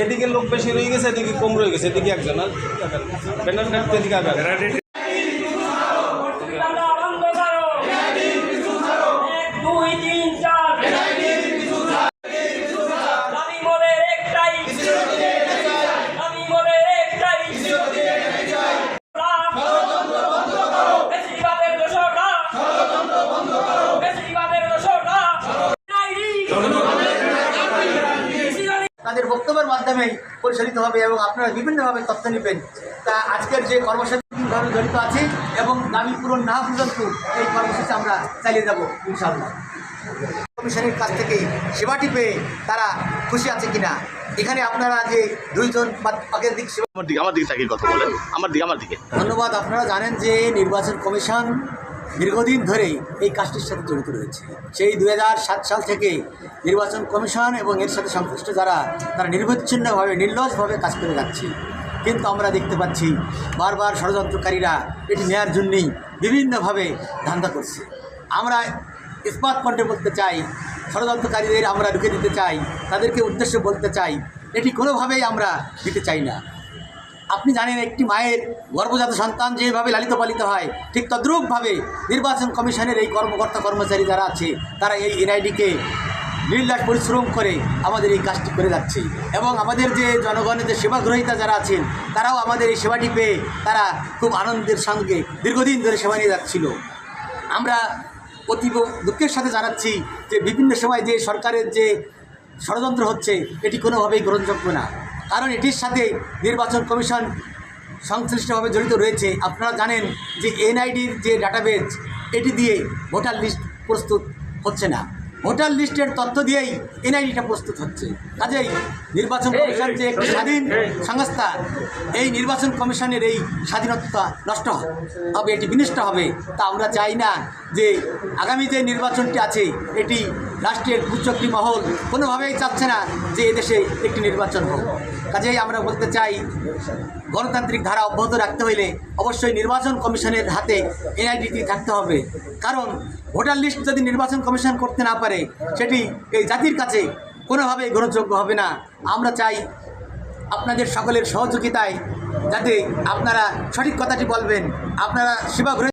এদিকে লোক বেশি রয়ে গেছে, এদিকে কম রয়ে গেছে, এদিকে একজন এদিকে তাদের বক্তব্যের মাধ্যমে পরিচালিত হবে এবং আপনারা বিভিন্নভাবে তথ্য নেবেন। তা আজকের যে কর্মসূচি বিভিন্নভাবে জড়িত আছে এবং দাবি পূরণ না পর্যন্ত এই কর্মসূচি আমরা চালিয়ে যাব ইনশাআল্লাহ। কমিশনের কাছ থেকে সেবাটি পেয়ে তারা খুশি আছে কিনা, এখানে আপনারা যে দুইজন পাকের দিক আমার দিকে থাকে কথা বলেন, আমার দিকে ধন্যবাদ। আপনারা জানেন যে নির্বাচন কমিশন দীর্ঘদিন ধরেই এই কাজটির সাথে জড়িত রয়েছে। সেই 2007 সাল থেকে নির্বাচন কমিশন এবং এর সাথে সংশ্লিষ্ট যারা তারা নিরবচ্ছিন্নভাবে নির্লজ্জভাবে কাজ করে যাচ্ছে। কিন্তু আমরা দেখতে পাচ্ছি বারবার ষড়যন্ত্রকারীরা এটি নেয়ার জন্যই বিভিন্নভাবে ধান্দা করছে। আমরা ইস্পাত কণ্ঠে বলতে চাই, ষড়যন্ত্রকারীদের আমরা রুখে দিতে চাই, তাদেরকে উদ্দেশ্য বলতে চাই, এটি কোনোভাবেই আমরা দিতে চাই না। আপনি জানেন একটি মায়ের গর্ভজাত সন্তান যেভাবে লালিত পালিত হয়, ঠিক তদ্রূপভাবে নির্বাচন কমিশনের এই কর্মকর্তা কর্মচারী যারা আছে তারা এই এনআইডিকে নির্লজ্জ পরিশ্রম করে আমাদের এই কাজটি করে যাচ্ছে। এবং আমাদের যে জনগণের যে সেবাগ্রহীতা যারা আছেন তারাও আমাদের এই সেবাটি পেয়ে তারা খুব আনন্দের সঙ্গে দীর্ঘদিন ধরে সেবা নিয়ে যাচ্ছিল। আমরা অতীব দুঃখের সাথে জানাচ্ছি যে বিভিন্ন সময় যে সরকারের যে ষড়যন্ত্র হচ্ছে এটি কোনোভাবেই গ্রহণযোগ্য না, কারণ এটির সাথে নির্বাচন কমিশন সংশ্লিষ্টভাবে জড়িত রয়েছে। আপনারা জানেন যে এনআইডির যে ডাটাবেজ এটি দিয়ে ভোটার লিস্ট প্রস্তুত হচ্ছে না, ভোটার লিস্টের তথ্য দিয়েই এনআইডিটা প্রস্তুত হচ্ছে। কাজেই নির্বাচন কমিশন যে একটি স্বাধীন সংস্থা, এই নির্বাচন কমিশনের এই স্বাধীনতা নষ্ট হবে, এটি বিনষ্ট হবে। তা আমরা চাই না যে আগামী যে নির্বাচনটি আছে এটি রাষ্ট্রের কুচক্রী মহল কোনোভাবেই চাচ্ছে না যে এদেশে একটি নির্বাচন হোক। কাজেই আমরা বলতে চাই গণতান্ত্রিক ধারা অব্যাহত রাখতে হইলে অবশ্যই নির্বাচন কমিশনের হাতে এনআইডিটি থাকতে হবে, কারণ ভোটার লিস্ট যদি নির্বাচন কমিশন করতে না পারে সেটি এই জাতির কাছে কোনোভাবেই গ্রহণযোগ্য হবে না। আমরা চাই আপনাদের সকলের সহযোগিতায় যাতে আপনারা সঠিক কথাটি বলবেন, আপনারা সেবা